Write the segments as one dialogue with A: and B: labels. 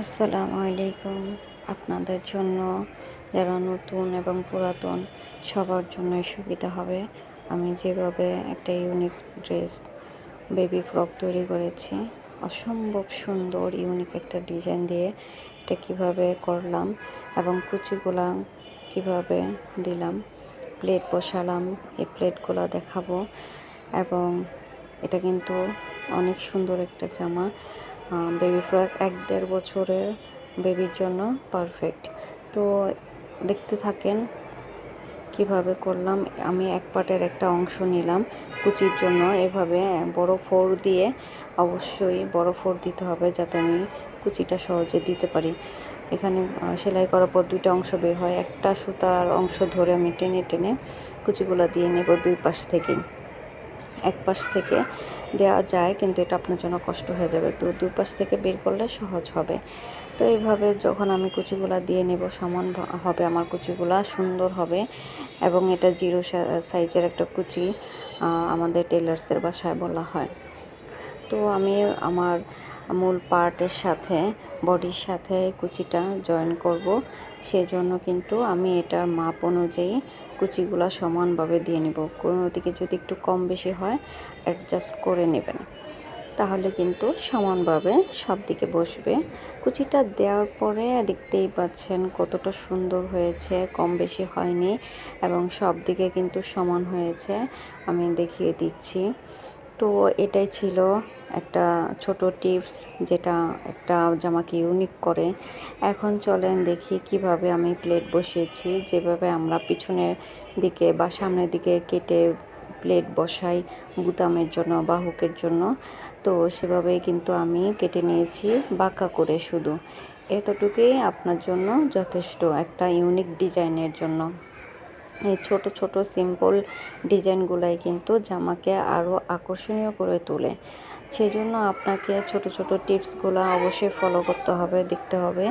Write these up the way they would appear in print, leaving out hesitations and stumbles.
A: আসসালামু আলাইকুম। আপনাদের জন্য যারা নতুন এবং পুরাতন সবার জন্যই সুবিধা হবে। আমি যেভাবে একটা ইউনিক ড্রেস বেবি ফ্রক তৈরি করেছি, অসম্ভব সুন্দর ইউনিক একটা ডিজাইন দিয়ে এটা কিভাবে করলাম এবং কুচিগুলা কিভাবে দিলাম, প্লেট বসালাম, এই প্লেটগুলো দেখাবো। এবং এটা কিন্তু অনেক সুন্দর একটা জামা, বেবি ফ্রক ১-১.৫ বছরের বেবির জন্য পারফেক্ট। তো দেখতে থাকেন কিভাবে করলাম। আমি এক পাটের একটা অংশ নিলাম কুচির জন্য, এভাবে বড় ফোর দিয়ে, অবশ্যই বড় ফোর দিতে হবে যাতে আমি কুচিটা সহজে দিতে পারি। এখানে সেলাই করার পর ২টা অংশ বের হয়, একটা সুতার অংশ ধরে আমি টেনে টেনে কুচিগুলো দিয়ে নেব ২ পাশ থেকেই। এক পাশ থেকে দেওয়া যায় কিন্তু এটা আপনার জন্য কষ্ট হয়ে যাবে, তো ২ পাশ থেকে বের করলে সহজ হবে। তো এইভাবে যখন আমি কুচিগুলা দিয়ে নেব, সমান হবে আমার কুচিগুলা, সুন্দর হবে। এবং এটা 0 সাইজের একটা কুচি আমাদের টেলার্সের বাসায় বলা হয়। তো আমি আমার মূল পার্টের সাথে, বডির সাথে কুচিটা জয়েন করব, সেজন্য কিন্তু আমি এটার মাপ অনুযায়ী কুচিগুলা সমানভাবে দিয়ে নিব। কোনো দিকে যদি একটু কম বেশি হয় অ্যাডজাস্ট করে নেবেন, তাহলে কিন্তু সমানভাবে সব দিকে বসবে। কুচিটা দেওয়ার পরে দেখতেই পাচ্ছেন কতটা সুন্দর হয়েছে, কম বেশি হয়নি এবং সব দিকে কিন্তু সমান হয়েছে। আমি দেখিয়ে দিচ্ছি। তো এটাই ছিল একটা ছোট টিপস যেটা একটা জামাকে ইউনিক করে। এখন চলেন দেখি কিভাবে আমি প্লেট বসিয়েছি, যেভাবে আমরা পিছনের দিকে বা সামনের দিকে কেটে প্লেট বসাই বুতামের জন্য বা হুকের জন্য। তো সেভাবেই কিন্তু আমি কেটে নিয়েছি বাঁকা করে, শুধু এতটুকুই আপনার জন্য যথেষ্ট একটা ইউনিক ডিজাইনের জন্য। এই ছোট ছোট সিম্পল ডিজাইনগুলাই কিন্তু জামাকে আরও আকর্ষণীয় করে তোলে। সেজন্য আপনাকে ছোট ছোট টিপসগুলো অবশ্যই ফলো করতে হবে, দেখতে হবে,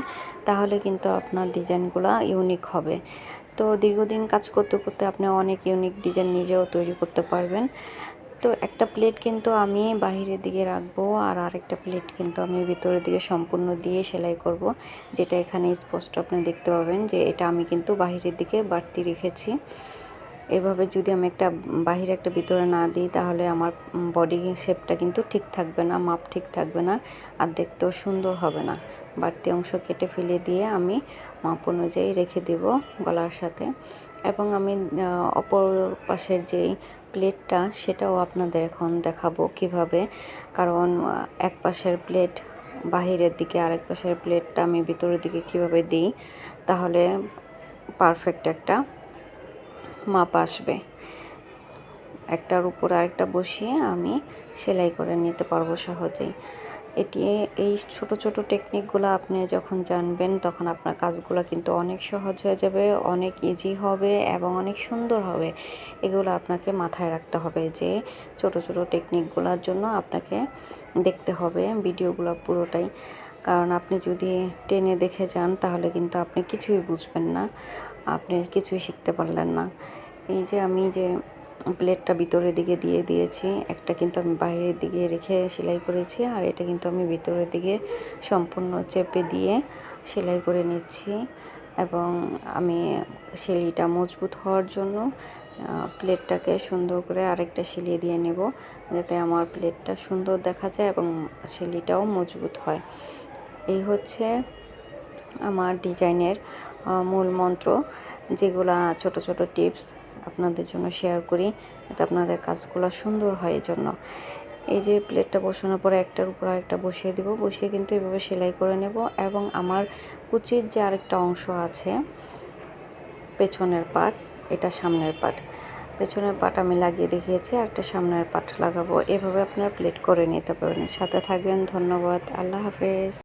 A: তাহলে কিন্তু আপনার ডিজাইনগুলো ইউনিক হবে। তো দীর্ঘদিন কাজ করতে করতে আপনি অনেক ইউনিক ডিজাইন নিজেও তৈরি করতে পারবেন। তো একটা প্লেট কিন্তু আমি বাহিরের দিকে রাখবো আর আরেকটা প্লেট কিন্তু আমি ভিতরের দিকে সম্পূর্ণ দিয়ে সেলাই করব, যেটা এখানে স্পষ্ট আপনি দেখতে পাবেন যে এটা আমি কিন্তু বাহিরের দিকে বাড়তি রেখেছি। এভাবে যদি আমি একটা বাহিরে একটা ভিতরে না দিই তাহলে আমার বডি শেপটা কিন্তু ঠিক থাকবে না, মাপ ঠিক থাকবে না, আর দেখতেও সুন্দর হবে না। বাড়তি অংশ কেটে ফেলে দিয়ে আমি মাপ অনুযায়ী রেখে দেব গলার সাথে। এবং আমি অপর পাশের যেই প্লেটটা সেটাও আপনাদের এখন দেখাবো কিভাবে, কারণ এক পাশের প্লেট বাহিরের দিকে, আরেক পাশের প্লেটটা আমি ভিতরের দিকে কিভাবে দিই, তাহলে পারফেক্ট একটা মাপ আসবে। একটার উপর আরেকটা বসিয়ে আমি সেলাই করে নিতে পারবো সহজেই। এই ছোট ছোট টেকনিকগুলো আপনি যখন জানবেন তখন আপনার কাজগুলো কিন্তু অনেক সহজ হয়ে যাবে, অনেক ইজি হবে এবং অনেক সুন্দর হবে। এগুলো আপনাকে মাথায় রাখতে হবে যে ছোট ছোট টেকনিকগুলোর জন্য আপনাকে দেখতে হবে ভিডিওগুলো পুরোটাই। কারণ আপনি যদি টেনে দেখে যান তাহলে কিন্তু আপনি কিছুই বুঝবেন না, আপনি কিছুই শিখতে পারলেন না। এই যে আমি যে প্লেটটা ভিতরের দিকে দিয়ে দিয়েছি, একটা কিন্তু আমি বাইরের দিকে রেখে সেলাই করেছি, আর এটা কিন্তু আমি ভিতরের দিকে সম্পূর্ণ চেপে দিয়ে সেলাই করে নিচ্ছি। এবং আমি সেলাইটা মজবুত হওয়ার জন্য প্লেটটাকে সুন্দর করে আরেকটা সেলাই দিয়ে নেব, যাতে আমার প্লেটটা সুন্দর দেখা যায় এবং সেলাইটাও মজবুত হয়। এই হচ্ছে আমার ডিজাইনের মূল মন্ত্র, যেগুলা ছোট ছোট টিপস আপনাদের জন্য শেয়ার করি যাতে আপনাদের কাজগুলো সুন্দর হয়। এই জন্য এই যে প্লেটটা বসানোর পরে একটার উপর আরেকটা বসিয়ে দেব, বসিয়ে কিন্তু এভাবে সেলাই করে নেব। এবং আমার কুচির যে আরেকটা অংশ আছে পেছনের পাট, এটা সামনের পাট, পেছনের পাট আমি লাগিয়ে দেখিয়েছি, আর একটা সামনের পাট লাগাবো। এভাবে আপনারা প্লেট করে নিতে পারবেন। সাথে থাকবেন। ধন্যবাদ। আল্লাহ হাফেজ।